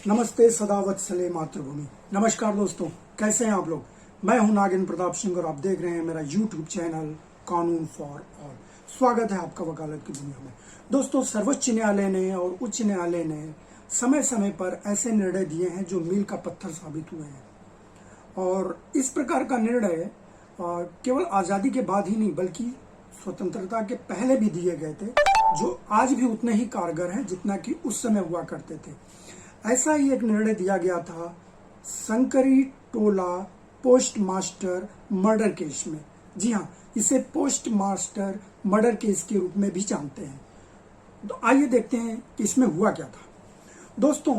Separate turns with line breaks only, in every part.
नमस्ते सदा वत्सले मातृभूमि। नमस्कार दोस्तों, कैसे हैं आप लोग। मैं हूं नागेंद्र प्रताप सिंह और आप देख रहे हैं मेरा यूट्यूब चैनल कानून फॉर ऑल। स्वागत है आपका वकालत की दुनिया में। दोस्तों, सर्वोच्च न्यायालय ने और उच्च न्यायालय ने समय समय पर ऐसे निर्णय दिए हैं जो मील का पत्थर साबित हुए हैं। और इस प्रकार का निर्णय केवल आजादी के बाद ही नहीं बल्कि स्वतंत्रता के पहले भी दिए गए थे, जो आज भी उतने ही कारगर हैं जितना कि उस समय हुआ करते थे। ऐसा ही एक निर्णय दिया गया था संकरी टोला पोस्ट मास्टर मर्डर केस में। जी हाँ, इसे पोस्ट मास्टर मर्डर केस के रूप में भी जानते हैं। तो आइए देखते हैं कि इसमें हुआ क्या था। दोस्तों,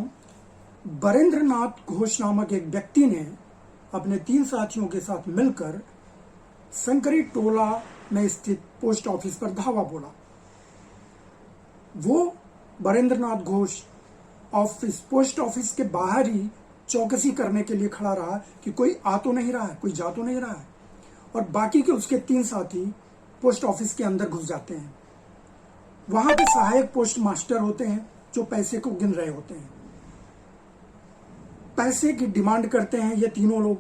बरेंद्र नाथ घोष नामक एक व्यक्ति ने अपने 3 साथियों के साथ मिलकर संकरी टोला में स्थित पोस्ट ऑफिस पर धावा बोला। वो बरेंद्र नाथ घोष पोस्ट ऑफिस के बाहर ही चौकसी करने के लिए खड़ा रहा कि कोई आ तो नहीं रहा है, कोई जा तो नहीं रहा है। और बाकी के उसके 3 साथी पोस्ट ऑफिस के अंदर घुस जाते हैं। वहां पे सहायक पोस्ट मास्टर होते हैं जो पैसे को गिन रहे होते हैं। पैसे की डिमांड करते हैं ये तीनों लोग,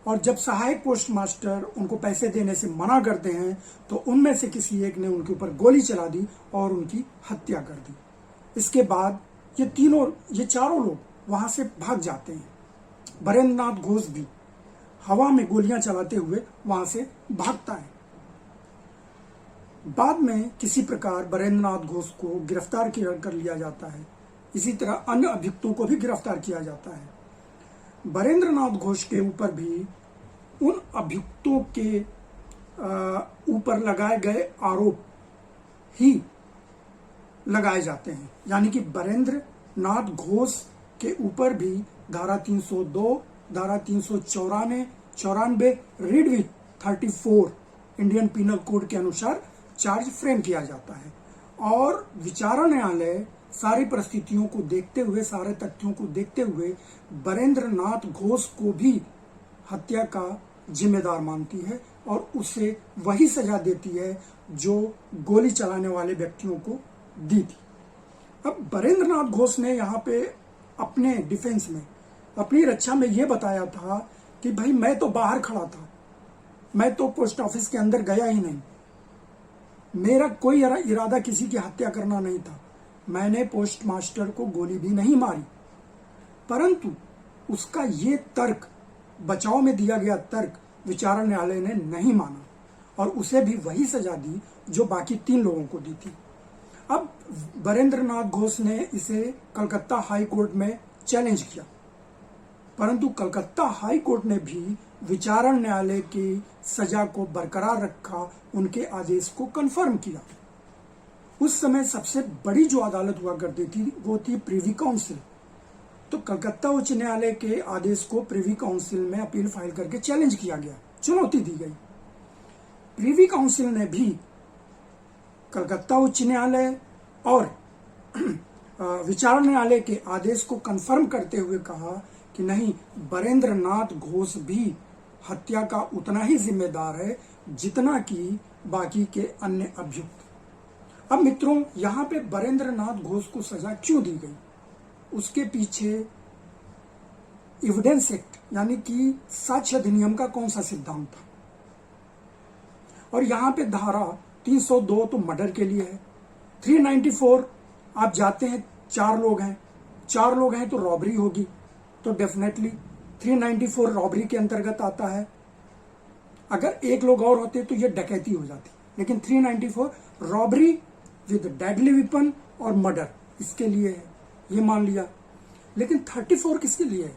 और जब सहायक पोस्ट मास्टर उनको पैसे देने से मना करते हैं तो उनमें से किसी एक ने उनके ऊपर गोली चला दी और उनकी हत्या कर दी। इसके बाद ये चारों लोग वहां से भाग जाते हैं। बरेंद्र नाथ घोष भी हवा में गोलियां चलाते हुए वहां से भागता है। बाद में किसी प्रकार बरेंद्र नाथ घोष को गिरफ्तार कर लिया जाता है। इसी तरह अन्य अभियुक्तों को भी गिरफ्तार किया जाता है। बरेंद्र नाथ घोष के ऊपर भी उन अभियुक्तों के ऊपर लगाए गए आरोप ही लगाए जाते हैं। यानी कि बरेंद्र नाथ घोष के ऊपर भी धारा 302, धारा 394 read with 34 Indian penal code के अनुसार चार्ज फ्रेम किया जाता है। और विचारण न्यायालय सारी परिस्थितियों को देखते हुए, सारे तथ्यों को देखते हुए बरेंद्र नाथ घोष को भी हत्या का जिम्मेदार मानती है और उसे वही सजा देती है जो गोली चलाने वाले व्यक्तियों को दी थी। अब बरेंद्र नाथ घोष ने यहाँ पे अपने डिफेंस में, अपनी रक्षा में ये बताया था कि भाई मैं तो बाहर खड़ा था, मैं तो पोस्ट ऑफिस के अंदर गया ही नहीं, मेरा कोई इरादा किसी की हत्या करना नहीं था, मैंने पोस्ट मास्टर को गोली भी नहीं मारी। परंतु उसका ये तर्क, बचाव में दिया गया तर्क, विचारण न्यायालय ने नहीं माना और उसे भी वही सजा दी जो बाकी 3 लोगों को दी थी। अब बरेंद्र नाथ घोष ने इसे कलकत्ता हाई कोर्ट में चैलेंज किया, परंतु कलकत्ता हाई कोर्ट ने भी विचारण न्यायालय की सजा को बरकरार रखा, उनके आदेश को कंफर्म किया। उस समय सबसे बड़ी जो अदालत हुआ करती थी वो थी प्रिवी काउंसिल। तो कलकत्ता उच्च न्यायालय के आदेश को प्रिवी काउंसिल में अपील फाइल करके चैलेंज किया गया, चुनौती दी गई। प्रिवी काउंसिल ने भी कलकत्ता उच्च न्यायालय और विचारण न्यायालय के आदेश को कंफर्म करते हुए कहा कि नहीं, बरेंद्र नाथ घोष भी हत्या का उतना ही जिम्मेदार है जितना कि बाकी के अन्य अभियुक्त। अब मित्रों, यहाँ पे बरेंद्र नाथ घोष को सजा क्यों दी गई, उसके पीछे एविडेंस एक्ट यानी कि साक्ष्य अधिनियम का कौन सा सिद्धांत था। और यहाँ पे धारा 302 तो मर्डर के लिए है, 394 आप जाते हैं 4 लोग हैं तो रॉबरी होगी, तो डेफिनेटली 394 रॉबरी के अंतर्गत आता है। अगर 1 लोग और होते तो ये डकैती हो जाती, लेकिन 394 रॉबरी विद डेडली वेपन और मर्डर इसके लिए है, ये मान लिया। लेकिन 34 किसके लिए है?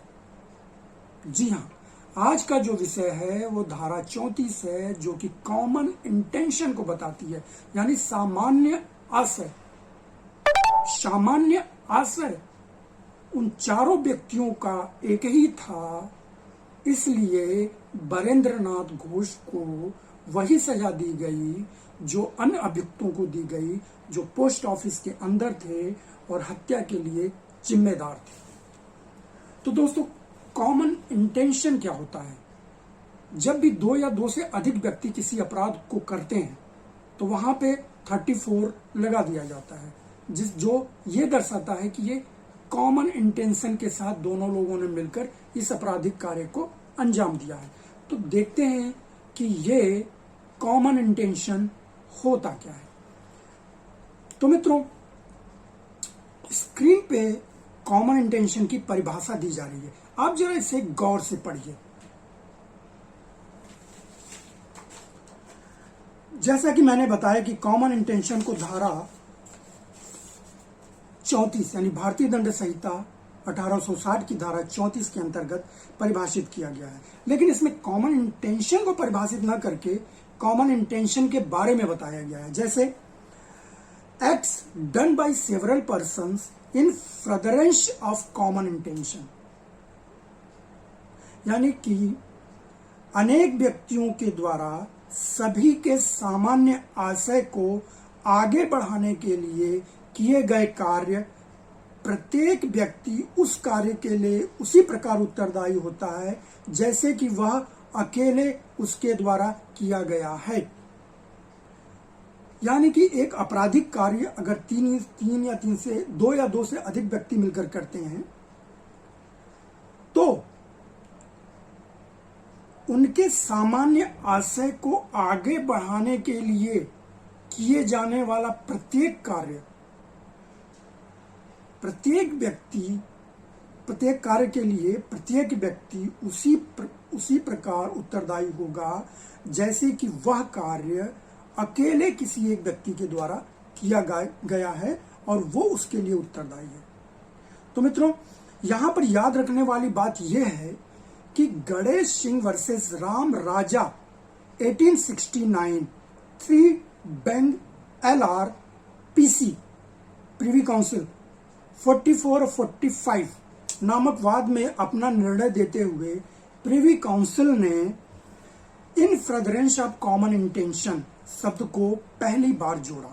जी हाँ, आज का जो विषय है वो धारा 34 है, जो कि कॉमन इंटेंशन को बताती है, यानी सामान्य आशय उन चारों व्यक्तियों का एक ही था। इसलिए बरेंद्र नाथ घोष को वही सजा दी गई जो अन्य अभियुक्तों को दी गई, जो पोस्ट ऑफिस के अंदर थे और हत्या के लिए जिम्मेदार थे। तो दोस्तों, कॉमन इंटेंशन क्या होता है? जब भी 2 या 2 से अधिक व्यक्ति किसी अपराध को करते हैं तो वहां पे 34 लगा दिया जाता है, जो ये दर्शाता है कि ये कॉमन इंटेंशन के साथ दोनों लोगों ने मिलकर इस आपराधिक कार्य को अंजाम दिया है। तो देखते हैं कि ये कॉमन इंटेंशन होता क्या है। तो मित्रों, स्क्रीन पे कॉमन इंटेंशन की परिभाषा दी जा रही है, आप जरा इसे गौर से पढ़िए। जैसा कि मैंने बताया कि कॉमन इंटेंशन को धारा 34 यानी भारतीय दंड संहिता 1860 की धारा 34 के अंतर्गत परिभाषित किया गया है, लेकिन इसमें कॉमन इंटेंशन को परिभाषित न करके कॉमन इंटेंशन के बारे में बताया गया है। जैसे acts done by several persons in furtherance of common intention, यानी कि अनेक व्यक्तियों के द्वारा सभी के सामान्य आशय को आगे बढ़ाने के लिए किए गए कार्य, प्रत्येक व्यक्ति उस कार्य के लिए उसी प्रकार उत्तरदायी होता है जैसे कि वह अकेले उसके द्वारा किया गया है। यानी कि एक आपराधिक कार्य अगर तीन या तीन से दो या दो से अधिक व्यक्ति मिलकर करते हैं तो उनके सामान्य आशय को आगे बढ़ाने के लिए किए जाने वाला प्रत्येक कार्य, प्रत्येक कार्य के लिए प्रत्येक व्यक्ति उसी प्रकार उत्तरदायी होगा जैसे कि वह कार्य अकेले किसी एक व्यक्ति के द्वारा किया गया है और वो उसके लिए उत्तरदायी है। तो मित्रों, यहां पर याद रखने वाली बात यह है कि गणेश सिंह वर्सेस राम राजा 1869 3 बेंग LR PC प्रीवी काउंसिल 44 और 45 नामक वाद में अपना निर्णय देते हुए प्रीवी काउंसिल ने इन फर्दरेंस ऑफ कॉमन इंटेंशन शब्द को पहली बार जोड़ा।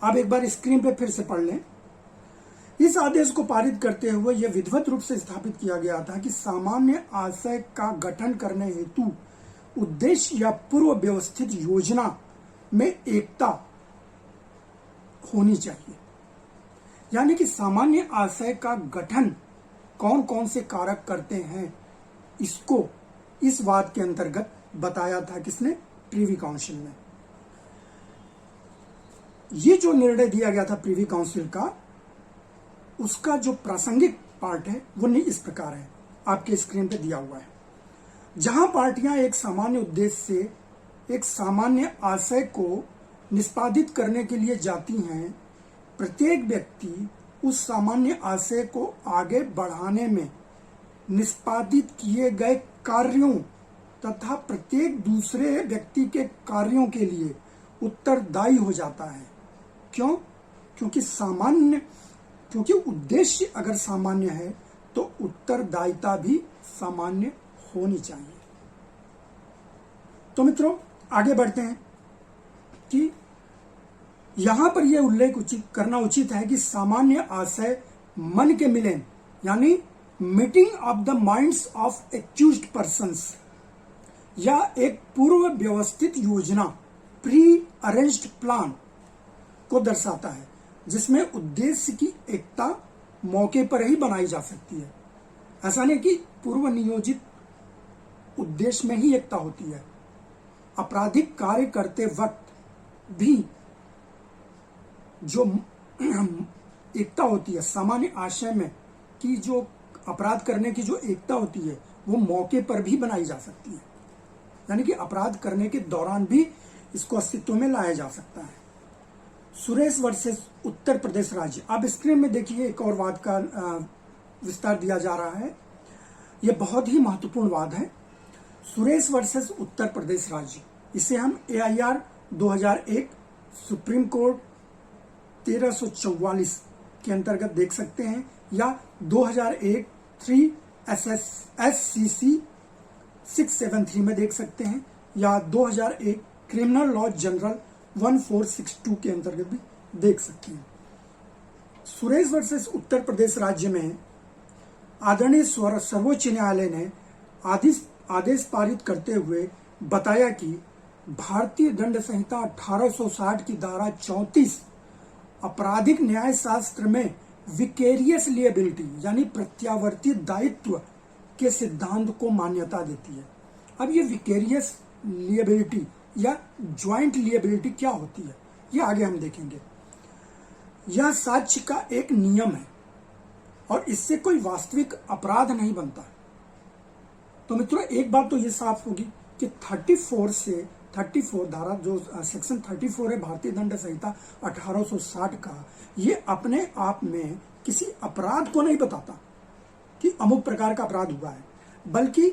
आप एक बार स्क्रीन पे फिर से पढ़ लें। इस आदेश को पारित करते हुए यह विधिवत रूप से स्थापित किया गया था कि सामान्य आशय का गठन करने हेतु उद्देश्य या पूर्व व्यवस्थित योजना में एकता होनी चाहिए। यानी कि सामान्य आशय का गठन कौन कौन से कारक करते हैं, इसको इस वाद के अंतर्गत बताया था किसने? प्रीवी काउंसिल ने। ये जो निर्णय दिया गया था प्रीवी काउंसिल का, उसका जो प्रासंगिक पार्ट है वो इस प्रकार है, आपके स्क्रीन पे दिया हुआ है। जहां पार्टियां एक सामान्य उद्देश्य से एक सामान्य आशय को निष्पादित करने के लिए जाती हैं, प्रत्येक व्यक्ति उस सामान्य आशय को आगे बढ़ाने में निष्पादित किए गए कार्यों तथा प्रत्येक दूसरे व्यक्ति के कार्यों के लिए उत्तरदायी हो जाता है। क्यों? क्योंकि उद्देश्य अगर सामान्य है तो उत्तरदायिता भी सामान्य होनी चाहिए। तो मित्रों, आगे बढ़ते हैं कि यहां पर यह उल्लेख करना उचित है कि सामान्य आशय मन के मिलन यानी meeting of the minds of accused persons या एक पूर्व व्यवस्थित योजना प्री अरेंज्ड प्लान को दर्शाता है, जिसमें उद्देश्य की एकता मौके पर ही बनाई जा सकती है। ऐसा नहीं कि पूर्व नियोजित उद्देश्य में ही एकता होती है। आपराधिक कार्य करते वक्त भी जो एकता होती है सामान्य आशय में कि जो अपराध करने की जो एकता होती है वो मौके पर भी बनाई जा सकती है। यानी कि अपराध करने के दौरान भी इसको अस्तित्व में लाया जा सकता है। सुरेश वर्सेस उत्तर प्रदेश राज्य, आप स्क्रीन में देखिए एक और वाद का विस्तार दिया जा रहा है। यह बहुत ही महत्वपूर्ण वाद है। सुरेश वर्सेस उत्तर प्रदेश राज्य, इसे हम AIR 2001 सुप्रीम कोर्ट 1344 के अंतर्गत देख सकते हैं, या 2001 3 SCC 673 में देख सकते हैं, या 2001 क्रिमिनल लॉ जनरल 1462 के अंतर्गत भी देख सकते हैं। सुरेश वर्सेस उत्तर प्रदेश राज्य में आदरणीय सर्वोच्च न्यायालय ने आदेश पारित करते हुए बताया कि भारतीय दंड संहिता 1860 की धारा 34 आपराधिक न्याय शास्त्र में विकेरियस लिएबिलिटी यानी प्रत्यावर्ती दायित्व के सिद्धांत को मान्यता देती है। अब ये विकेरियस लिएबिलिटी या ज्वाइंट लिएबिलिटी क्या होती है, ये आगे हम देखेंगे। यह साक्ष्य का एक नियम है और इससे कोई वास्तविक अपराध नहीं बनता। तो मित्रों, एक बात तो ये साफ होगी कि 34 धारा जो सेक्शन 34 है भारतीय दंड संहिता 1860 का, ये अपने आप में किसी अपराध को नहीं बताता कि अमुक प्रकार का अपराध हुआ है, बल्कि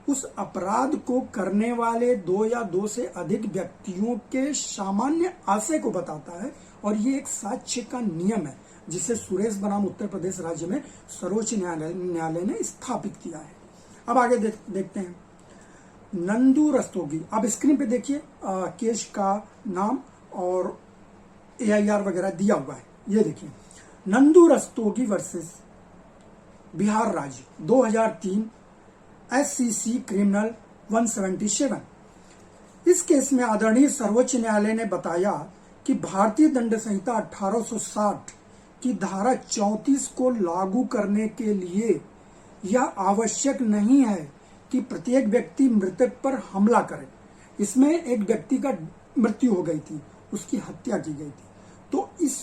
उस अपराध को करने वाले दो या दो से अधिक व्यक्तियों के सामान्य आशय को बताता है। और ये एक साक्ष्य का नियम है जिसे सुरेश बनाम उत्तर प्रदेश राज्य में सर्वोच्च न्यायालय ने स्थापित किया है। अब आगे देखते हैं। नंदू रस्तोगी, अब स्क्रीन पे देखिए केस का नाम और AIR वगैरह दिया हुआ है, ये देखिए। नंदू रस्तोगी वर्सेस बिहार राज्य 2003 SCC क्रिमिनल 177। इस केस में आदरणीय सर्वोच्च न्यायालय ने बताया कि भारतीय दंड संहिता 1860 की धारा 34 को लागू करने के लिए यह आवश्यक नहीं है कि प्रत्येक व्यक्ति मृतक पर हमला करे। इसमें एक व्यक्ति का मृत्यु हो गई थी, उसकी हत्या की गई थी, तो इस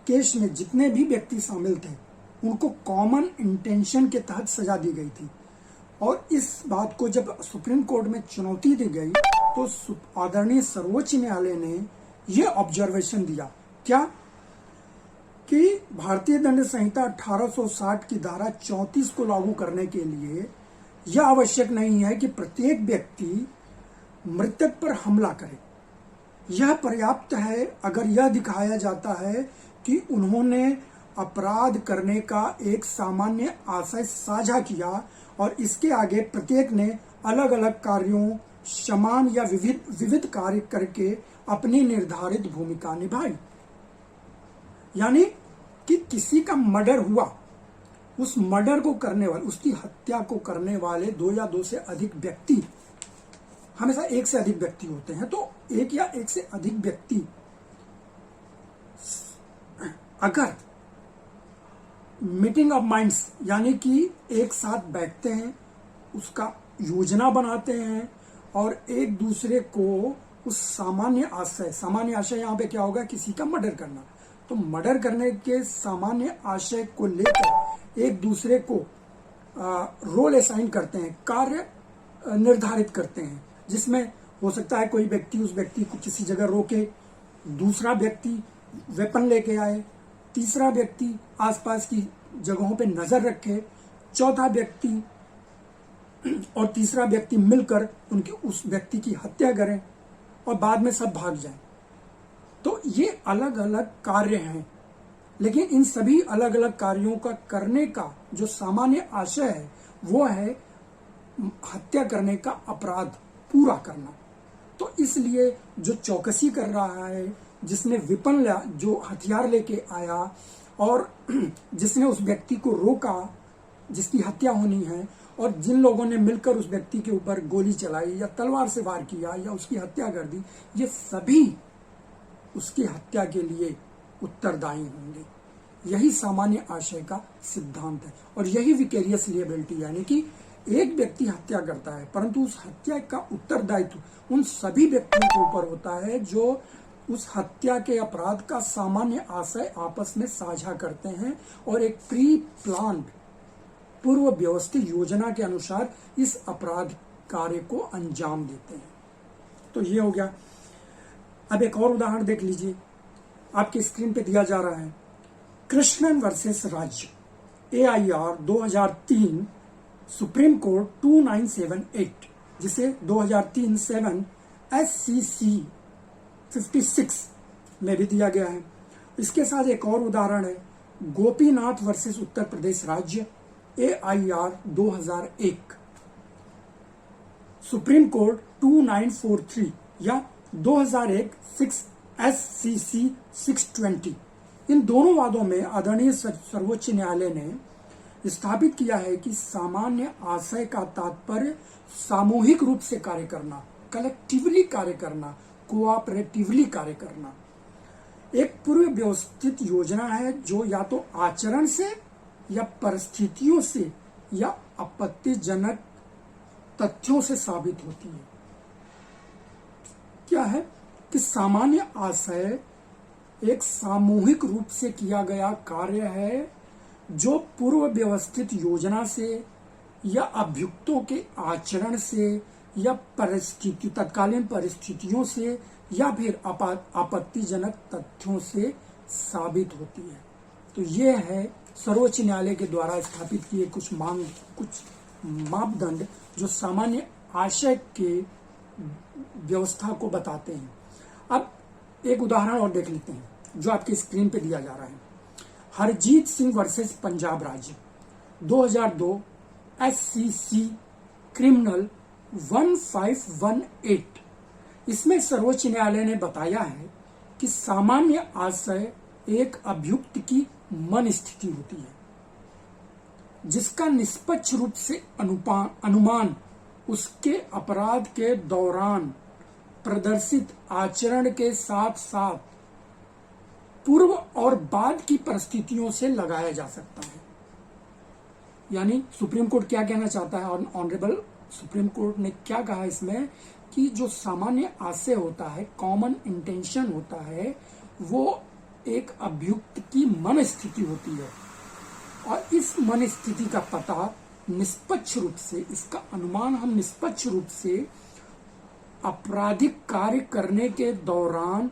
केस में जितने भी व्यक्ति शामिल थे उनको कॉमन इंटेंशन के तहत सजा दी गई थी। और इस बात को जब सुप्रीम कोर्ट में चुनौती दी गई तो आदरणीय सर्वोच्च न्यायालय ने यह ऑब्जर्वेशन दिया, क्या कि भारतीय दंड संहिता 1860 की धारा 34 को लागू करने के लिए यह आवश्यक नहीं है कि प्रत्येक व्यक्ति मृतक पर हमला करे। यह पर्याप्त है अगर यह दिखाया जाता है कि उन्होंने अपराध करने का एक सामान्य आशय साझा किया और इसके आगे प्रत्येक ने अलग अलग कार्यों, समान या विविध कार्य करके अपनी निर्धारित भूमिका निभाई। यानी कि किसी का मर्डर हुआ, उस मर्डर को करने वाले, उसकी हत्या को करने वाले दो या दो से अधिक व्यक्ति, हमेशा एक से अधिक व्यक्ति होते हैं, तो एक या एक से अधिक व्यक्ति अगर मीटिंग ऑफ माइंड्स यानी कि एक साथ बैठते हैं, उसका योजना बनाते हैं और एक दूसरे को उस सामान्य आशय यहाँ पे क्या होगा, किसी का मर्डर करना, तो मर्डर करने के सामान्य आशय को लेकर एक दूसरे को रोल असाइन करते हैं, कार्य निर्धारित करते हैं, जिसमें हो सकता है कोई व्यक्ति उस व्यक्ति को किसी जगह रोके, दूसरा व्यक्ति वेपन लेके आए, तीसरा व्यक्ति आसपास की जगहों पे नजर रखे, चौथा व्यक्ति और तीसरा व्यक्ति मिलकर उनकी उस व्यक्ति की हत्या करें और बाद में सब भाग जाएं। तो ये अलग अलग कार्य हैं, लेकिन इन सभी अलग अलग कार्यों का करने का जो सामान्य आशय है वो है हत्या करने का अपराध पूरा करना। तो इसलिए जो चौकसी कर रहा है, जिसने विपन जो हथियार लेके आया और जिसने उस व्यक्ति को रोका जिसकी हत्या होनी है, और जिन लोगों ने मिलकर उस व्यक्ति के ऊपर गोली चलाई या तलवार से वार किया या उसकी हत्या कर दी, ये सभी उसकी हत्या के लिए उत्तरदायी होंगे। यही सामान्य आशय का सिद्धांत है और यही विकेरियस लिएबिलिटी, यानी कि एक व्यक्ति हत्या करता है परंतु उस हत्या का उत्तरदायित्व उन सभी व्यक्तियों के ऊपर होता है जो उस हत्या के अपराध का सामान्य आशय आपस में साझा करते हैं और एक प्री प्लान्ड पूर्व व्यवस्थित योजना के अनुसार इस अपराध कार्य को अंजाम देते हैं। तो ये हो गया। अब एक और उदाहरण देख लीजिए, आपकी स्क्रीन पे दिया जा रहा है। कृष्णन वर्सेस राज्य AIR 2003 सुप्रीम कोर्ट 2978, जिसे 2003-7 SCC 56 में भी दिया गया है। इसके साथ एक और उदाहरण है गोपीनाथ वर्सेस उत्तर प्रदेश राज्य AIR 2001 सुप्रीम कोर्ट 2943 या 2001 6 SCC 620। इन दोनों वादों में आदरणीय सर्वोच्च न्यायालय ने स्थापित किया है कि सामान्य आशय का तात्पर्य सामूहिक रूप से कार्य करना, कलेक्टिवली कार्य करना, कोऑपरेटिवली कार्य करना। एक पूर्व व्यवस्थित योजना है जो या तो आचरण से या परिस्थितियों से या आपत्तिजनक तथ्यों से साबित होती है। क्या है कि सामान्य आशय एक सामूहिक रूप से किया गया कार्य है जो पूर्व व्यवस्थित योजना से या अभियुक्तों के आचरण से या तत्कालीन परिस्थितियों से या फिर आपत्तिजनक तथ्यों से साबित होती है। तो ये है सर्वोच्च न्यायालय के द्वारा स्थापित किए कुछ मापदंड जो सामान्य आशय के व्यवस्था को बताते हैं। अब एक उदाहरण और देख लेते हैं जो आपकी स्क्रीन पे दिया जा रहा है। हरजीत सिंह वर्सेस पंजाब राज्य 2002 SCC क्रिमिनल 1518। इसमें सर्वोच्च न्यायालय ने बताया है कि सामान्य आशय एक अभियुक्त की मन स्थिति होती है जिसका निष्पक्ष रूप से अनुमान उसके अपराध के दौरान प्रदर्शित आचरण के साथ साथ पूर्व और बाद की परिस्थितियों से लगाया जा सकता है। यानी सुप्रीम कोर्ट क्या कहना चाहता है, और ऑनरेबल सुप्रीम कोर्ट ने क्या कहा इसमें कि जो सामान्य आशय होता है, कॉमन इंटेंशन होता है, वो एक अभियुक्त की मन स्थिति होती है और इस मन स्थिति का पता निष्पक्ष रूप से, इसका अनुमान हम निष्पक्ष रूप से आपराधिक कार्य करने के दौरान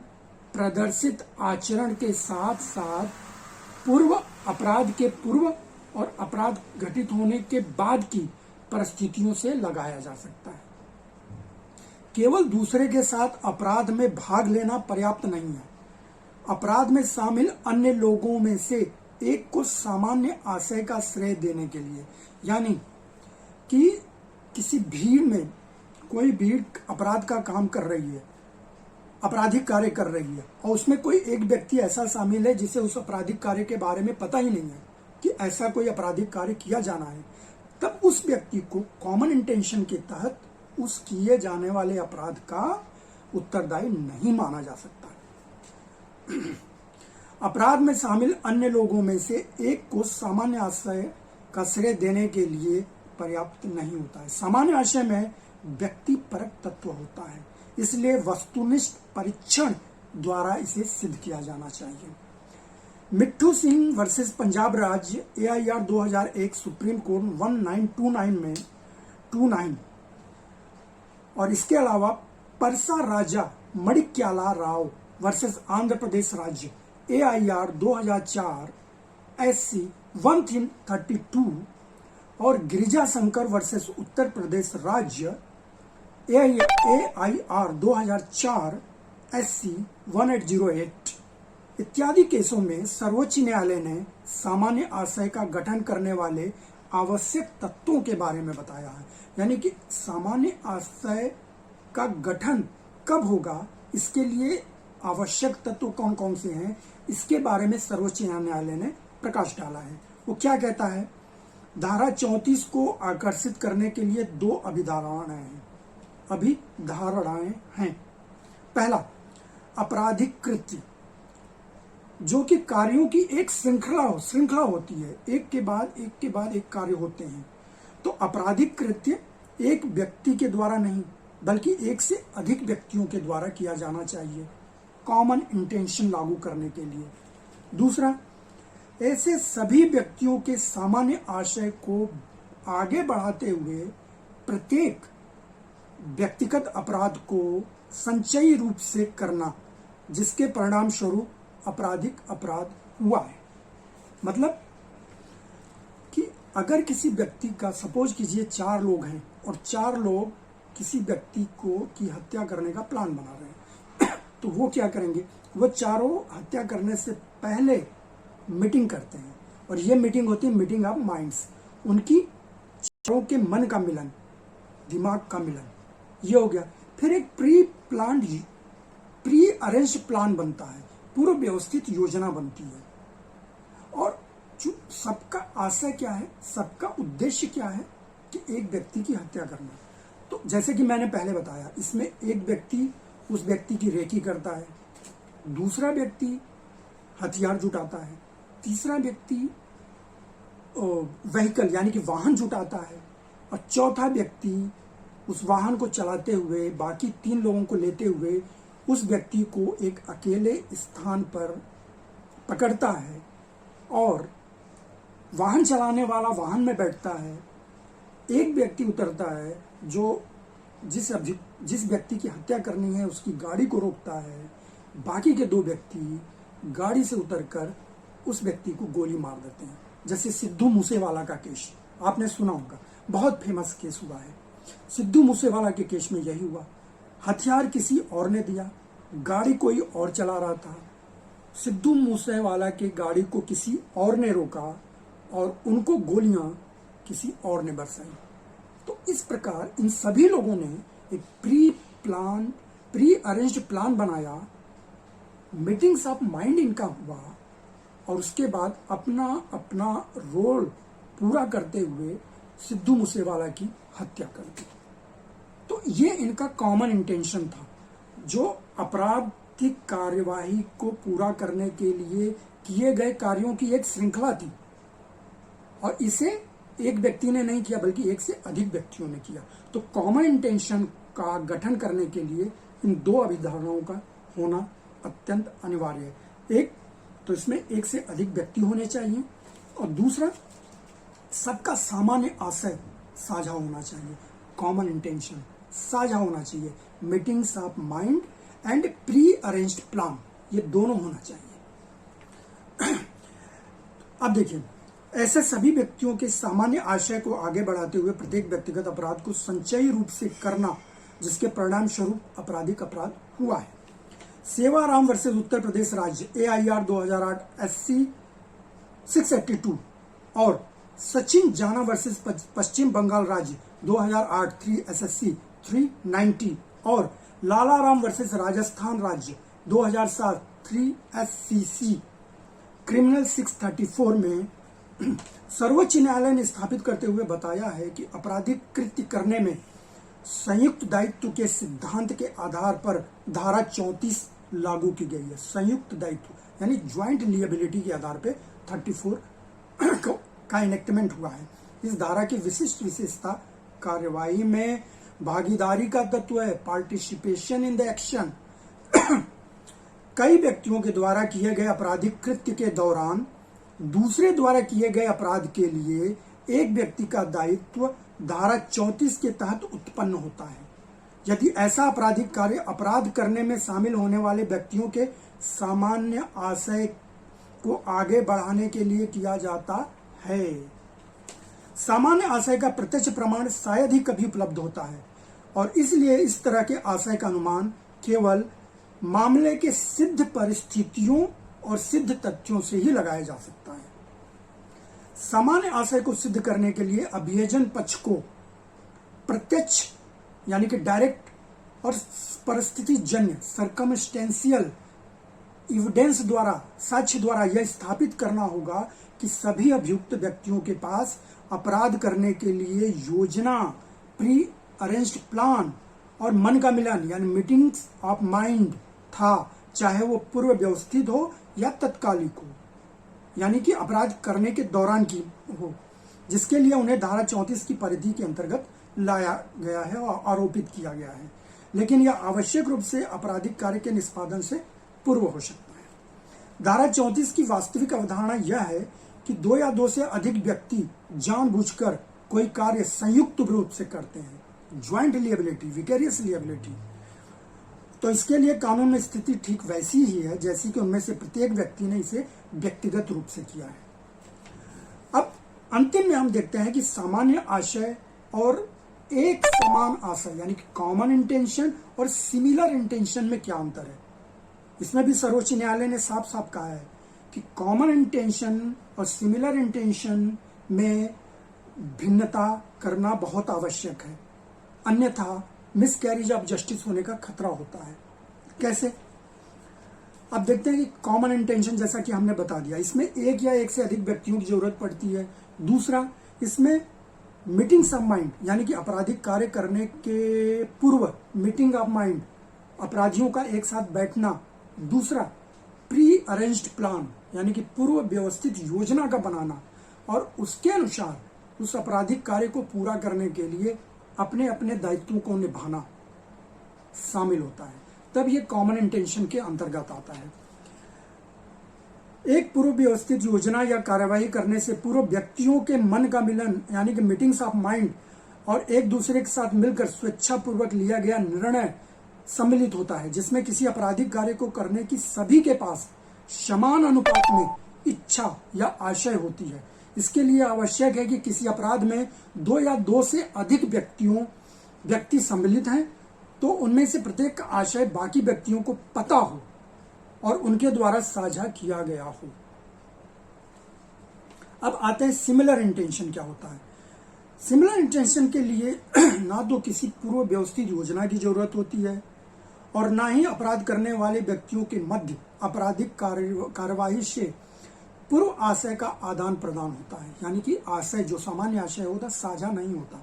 प्रदर्शित आचरण के साथ साथ अपराध के पूर्व और अपराध घटित होने के बाद की परिस्थितियों से लगाया जा सकता है। केवल दूसरे के साथ अपराध में भाग लेना पर्याप्त नहीं है। अपराध में शामिल अन्य लोगों में से एक को सामान्य आशय का श्रेय देने के लिए, यानी कि किसी भीड़ में कोई भीड़ अपराध का काम कर रही है, आपराधिक कार्य कर रही है, और उसमें कोई एक व्यक्ति ऐसा शामिल है जिसे उस आपराधिक कार्य के बारे में पता ही नहीं है कि ऐसा कोई आपराधिक कार्य किया जाना है, तब उस व्यक्ति को कॉमन इंटेंशन के तहत उस किए जाने वाले अपराध का उत्तरदायी नहीं माना जा सकता। अपराध में शामिल अन्य लोगों में से एक को सामान्य आशय का श्रेय देने के लिए पर्याप्त नहीं होता है। सामान्य आशय में व्यक्तिपरक तत्व होता है, इसलिए वस्तुनिष्ठ परीक्षण द्वारा इसे सिद्ध किया जाना चाहिए। मिट्ठू सिंह वर्सेस पंजाब राज्य AIR 2001 सुप्रीम कोर्ट 1929 में 29 और इसके अलावा परसा राजा मणिक्याला राव वर्सेस आंध्र प्रदेश राज्य AIR 2004 SC 1332 और गिरिजा शंकर वर्सेस उत्तर प्रदेश राज्य AIR 2004 SC 1808 इत्यादि केसों में सर्वोच्च न्यायालय ने सामान्य आशय का गठन करने वाले आवश्यक तत्वों के बारे में बताया है। यानी कि सामान्य आशय का गठन कब होगा, इसके लिए आवश्यक तत्व कौन कौन से हैं, इसके बारे में सर्वोच्च न्यायालय ने प्रकाश डाला है। वो क्या कहता है, धारा 34 को आकर्षित करने के लिए दो अभिधारणाएं हैं। पहला, आपराधिक कृत्य, जो कि कार्यों की एक श्रृंखला होती है, एक के बाद एक कार्य होते हैं। तो आपराधिक कृत्य एक व्यक्ति के द्वारा नहीं बल्कि एक से अधिक व्यक्तियों के द्वारा किया जाना चाहिए, कॉमन इंटेंशन लागू करने के लिए। दूसरा, ऐसे सभी व्यक्तियों के सामान्य आशय को आगे बढ़ाते हुए प्रत्येक व्यक्तिगत अपराध को संचयी रूप से करना, जिसके परिणाम स्वरूप आपराधिक अपराध हुआ है। मतलब कि अगर किसी व्यक्ति का, सपोज कीजिए 4 लोग हैं और 4 लोग किसी व्यक्ति की हत्या करने का प्लान बना रहे हैं तो वो क्या करेंगे, वो चारों हत्या करने से पहले मीटिंग करते हैं और ये मीटिंग होती है मीटिंग ऑफ माइंड्स। उनकी चारों के मन का मिलन, दिमाग का मिलन, ये हो गया। फिर एक प्री अरेंज प्लान बनता है, पूर्व व्यवस्थित योजना बनती है। और जो सबका आशय क्या है, सबका उद्देश्य क्या है कि एक व्यक्ति की हत्या करना। तो जैसे कि मैंने पहले बताया, इसमें एक व्यक्ति उस व्यक्ति की रेकी करता है, दूसरा व्यक्ति हथियार जुटाता है, तीसरा व्यक्ति व्हीकल यानी कि वाहन जुटाता है, और चौथा व्यक्ति उस वाहन को चलाते हुए बाकी 3 लोगों को लेते हुए उस व्यक्ति को एक अकेले स्थान पर पकड़ता है और वाहन चलाने वाला वाहन में बैठता है। एक व्यक्ति उतरता है जो जिस व्यक्ति की हत्या करनी है उसकी गाड़ी को रोकता है। बाकी के 2 व्यक्ति गाड़ी से उतरकर उस व्यक्ति को गोली मार देते हैं। जैसे सिद्धू मूसेवाला का केस आपने सुना होगा, बहुत फेमस केस हुआ है। सिद्धू मूसेवाला के केस में यही हुआ, हथियार किसी और ने दिया, गाड़ी कोई और चला रहा था। सिद्धू मूसेवाला के गाड़ी को किसी और ने रोका और उनको गोलियां किसी और ने बरसाई। तो इस प्रकार इन सभी लोगों ने एक प्री अरेंज्ड प्लान बनाया, मीटिंग्स ऑफ माइंड इनका हुआ और उसके बाद अपना अपना रोल पूरा करते हुए सिद्धू मूसेवाला की हत्या कर दी। तो ये इनका कॉमन इंटेंशन था, जो आपराधिक कार्यवाही को पूरा करने के लिए किए गए कार्यों की एक श्रृंखला थी और इसे एक व्यक्ति ने नहीं किया बल्कि एक से अधिक व्यक्तियों ने किया। तो कॉमन इंटेंशन का गठन करने के लिए इन 2 अभिधारणाओं का होना अत्यंत अनिवार्य है। एक तो इसमें एक से अधिक व्यक्ति होने चाहिए और दूसरा सबका सामान्य आशय साझा होना चाहिए, कॉमन इंटेंशन साझा होना चाहिए। Meetings of mind and pre arranged plan, ये दोनों होना चाहिए। अब देखिए, ऐसे सभी व्यक्तियों के सामान्य आशय को आगे बढ़ाते हुए प्रत्येक व्यक्तिगत अपराध को संचयी रूप से करना, जिसके परिणाम स्वरूप आपराधिक अपराध हुआ है। सेवाराम वर्सेस उत्तर प्रदेश राज्य AIR 2008 SC 682 और सचिन जाना वर्सेस पश्चिम बंगाल राज्य 2008 3 SSC 390 और लालाराम वर्सेस राजस्थान राज्य 2007 3 SCC क्रिमिनल 634 में सर्वोच्च न्यायालय ने स्थापित करते हुए बताया है कि आपराधिक कृत्य करने में संयुक्त दायित्व के सिद्धांत के आधार पर धारा 34 लागू की गई है। संयुक्त दायित्व यानी ज्वाइंट लिएबिलिटी के आधार पर 34 का इनेक्टमेंट हुआ है। इस धारा की विशिष्ट विशेषता कार्यवाही में भागीदारी का तत्व है, पार्टिसिपेशन इन द एक्शन। कई व्यक्तियों के द्वारा किए गए आपराधिक कृत्य के दौरान दूसरे द्वारा किए गए अपराध के लिए एक व्यक्ति का दायित्व धारा 34 के तहत उत्पन्न होता है यदि ऐसा आपराधिक कार्य अपराध करने में शामिल होने वाले व्यक्तियों के सामान्य आशय को आगे बढ़ाने के लिए किया जाता है। सामान्य आशय का प्रत्यक्ष प्रमाण शायद ही कभी उपलब्ध होता है और इसलिए इस तरह के आशय का अनुमान केवल मामले के सिद्ध परिस्थितियों और सिद्ध तथ्यों से ही लगाया जा सकता है। सामान्य आशय को सिद्ध करने के लिए अभियोजन पक्ष को प्रत्यक्ष यानी कि डायरेक्ट और परिस्थितिजन्य सर्कमस्टेंशियल एविडेंस द्वारा, साक्ष्य द्वारा यह स्थापित करना होगा कि सभी अभियुक्त व्यक्तियों के पास अपराध करने के लिए योजना, प्री अरेंज्ड प्लान और मन का मिलन यानी मीटिंग्स ऑफ माइंड था, चाहे वो पूर्व व्यवस्थित हो या तत्कालिक हो, यानी कि अपराध करने के दौरान की हो, जिसके लिए उन्हें धारा 34 की परिधि के अंतर्गत लाया गया है और आरोपित किया गया है। लेकिन यह आवश्यक रूप से आपराधिक कार्य के निष्पादन से पूर्व हो सकता है। धारा 34 की वास्तविक अवधारणा यह है कि 2 या 2 से अधिक व्यक्ति जानबूझकर कोई कार्य संयुक्त रूप से करते हैं, ज्वाइंट लिएबिलिटी, विकेरियस लिएबिलिटी। तो इसके लिए कानून में स्थिति ठीक वैसी ही है जैसी कि उनमें से प्रत्येक व्यक्ति ने इसे व्यक्तिगत रूप से किया है। अब अंतिम में हम देखते हैं कि सामान्य आशय और एक समान आशय यानी कि कॉमन इंटेंशन और सिमिलर इंटेंशन में क्या अंतर है। इसमें भी सर्वोच्च न्यायालय ने साफ साफ कहा है कि कॉमन इंटेंशन और सिमिलर इंटेंशन में भिन्नता करना बहुत आवश्यक है, अन्यथा मिसकैरेज ऑफ जस्टिस होने का खतरा होता है। कैसे? अब देखते हैं कि कॉमन इंटेंशन जैसा कि हमने बता दिया, इसमें एक या एक से अधिक व्यक्तियों की जरूरत पड़ती है। दूसरा, इसमें मीटिंग्स ऑफ माइंड यानी कि आपराधिक कार्य करने के पूर्व मीटिंग ऑफ माइंड, अपराधियों का एक साथ बैठना। दूसरा, प्री अरेंज्ड प्लान यानी कि पूर्व व्यवस्थित योजना का बनाना और उसके अनुसार उस आपराधिक कार्य को पूरा करने के लिए अपने अपने दायित्वों को निभाना शामिल होता है, तब ये कॉमन इंटेंशन के अंतर्गत आता है। एक पूर्व व्यवस्थित योजना या कार्यवाही करने से पूर्व व्यक्तियों के मन का मिलन यानी कि मीटिंग्स ऑफ माइंड और एक दूसरे के साथ मिलकर स्वेच्छापूर्वक लिया गया निर्णय सम्मिलित होता है, जिसमें किसी आपराधिक कार्य को करने की सभी के पास समान अनुपात में इच्छा या आशय होती है। इसके लिए आवश्यक है कि किसी अपराध में दो या दो से अधिक व्यक्ति सम्मिलित हैं, तो उनमें से प्रत्येक का आशय बाकी व्यक्तियों को पता हो और उनके द्वारा साझा किया गया हो। अब आते हैं सिमिलर इंटेंशन क्या होता है। सिमिलर इंटेंशन के लिए ना तो किसी पूर्व व्यवस्थित योजना की जरूरत होती है और ना ही अपराध करने वाले व्यक्तियों के मध्य आपराधिक कार्यवाही से पूर्व आशय का आदान प्रदान होता है, यानी कि आशय जो सामान्य आशय होता साझा नहीं होता।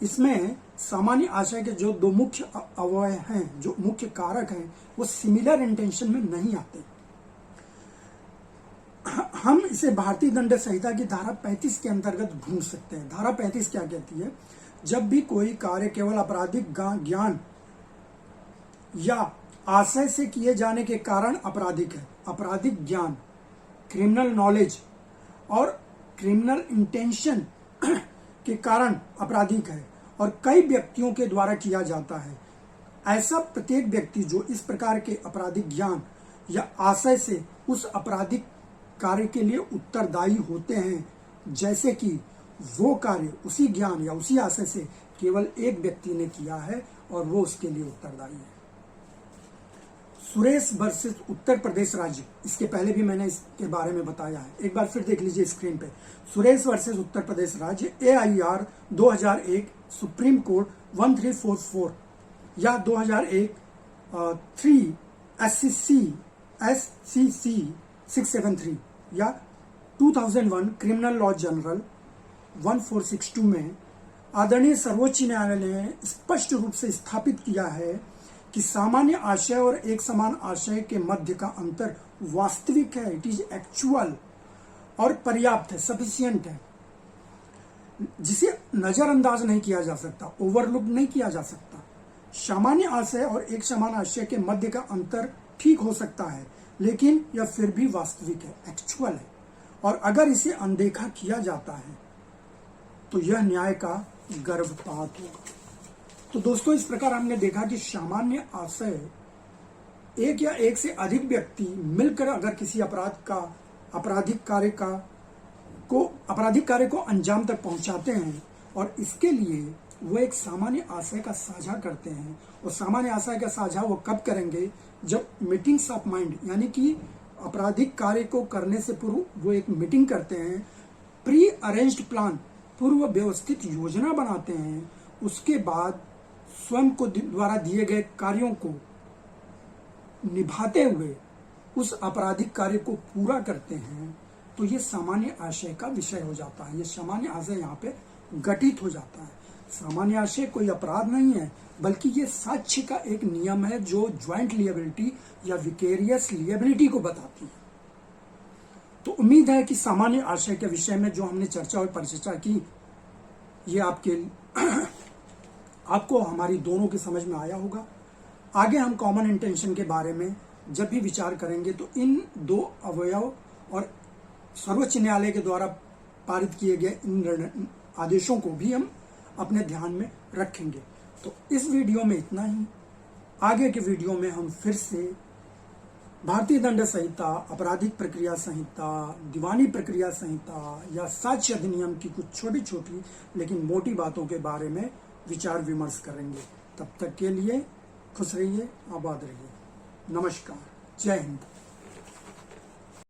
इसमें सामान्य आशय के जो दो मुख्य अवयव हैं, जो मुख्य कारक हैं, वो सिमिलर इंटेंशन में नहीं आते। हम इसे भारतीय दंड संहिता की धारा 35 के अंतर्गत ढूंढ सकते हैं। धारा 35 क्या कहती है? जब भी कोई कार्य केवल आपराधिक ज्ञान या आशय से किए जाने के कारण आपराधिक है, आपराधिक ज्ञान, क्रिमिनल नॉलेज और क्रिमिनल इंटेंशन के कारण आपराधिक है और कई व्यक्तियों के द्वारा किया जाता है, ऐसा प्रत्येक व्यक्ति जो इस प्रकार के आपराधिक ज्ञान या आशय से उस आपराधिक कार्य के लिए उत्तरदायी होते हैं, जैसे कि वो कार्य उसी ज्ञान या उसी आशय से केवल एक व्यक्ति ने किया है और वो उसके लिए उत्तरदायी है। सुरेश वर्सेस उत्तर प्रदेश राज्य, इसके पहले भी मैंने इसके बारे में बताया है, एक बार फिर देख लीजिए स्क्रीन पे। सुरेश वर्सेस उत्तर प्रदेश राज्य AIR 2001 सुप्रीम कोर्ट 1344 या 2001 3 SCC 673 या 2001 क्रिमिनल लॉ जनरल 1462 में आदरणीय सर्वोच्च न्यायालय ने स्पष्ट रूप से स्थापित किया है कि सामान्य आशय और एक समान आशय के मध्य का अंतर वास्तविक है, इट इज एक्चुअल और पर्याप्त है, सफिशिएंट है, जिसे नजरअंदाज नहीं किया जा सकता, ओवरलुक नहीं किया जा सकता। सामान्य आशय और एक समान आशय के मध्य का अंतर ठीक हो सकता है, लेकिन यह फिर भी वास्तविक है, एक्चुअल है, और अगर इसे अनदेखा किया जाता है तो यह न्याय का गर्भपात होगा। तो दोस्तों, इस प्रकार हमने देखा कि सामान्य आशय एक या एक से अधिक व्यक्ति मिलकर अगर किसी आपराधिक कार्य को अंजाम तक पहुंचाते हैं और इसके लिए वो एक सामान्य आशय का साझा करते हैं, और सामान्य आशय का साझा वो कब करेंगे? जब मीटिंग्स ऑफ माइंड यानी कि आपराधिक कार्य को करने से पूर्व वो एक मीटिंग करते हैं, प्री अरेंज्ड प्लान पूर्व व्यवस्थित योजना बनाते हैं, उसके बाद स्वयं को द्वारा दिए गए कार्यों को निभाते हुए उस आपराधिक कार्य को पूरा करते हैं, तो ये सामान्य आशय का विषय हो जाता है। ये सामान्य आशय यहाँ पे गठित हो जाता है। सामान्य आशय कोई अपराध नहीं है, बल्कि ये साक्ष्य का एक नियम है जो ज्वाइंट लिएबिलिटी या विकेरियस लिएबिलिटी को बताती है। तो उम्मीद है कि सामान्य आशय के विषय में जो हमने चर्चा और परिचर्चा की, ये आपको हमारी दोनों की समझ में आया होगा। आगे हम कॉमन इंटेंशन के बारे में जब भी विचार करेंगे तो इन दो अवयव और सर्वोच्च न्यायालय के द्वारा पारित किए गए इन आदेशों को भी हम अपने ध्यान में रखेंगे। तो इस वीडियो में इतना ही। आगे के वीडियो में हम फिर से भारतीय दंड संहिता, आपराधिक प्रक्रिया संहिता, दीवानी प्रक्रिया संहिता या साक्ष्य अधिनियम की कुछ छोटी छोटी लेकिन मोटी बातों के बारे में विचार विमर्श करेंगे। तब तक के लिए खुश रहिए, आबाद रहिए। नमस्कार, जय हिंद।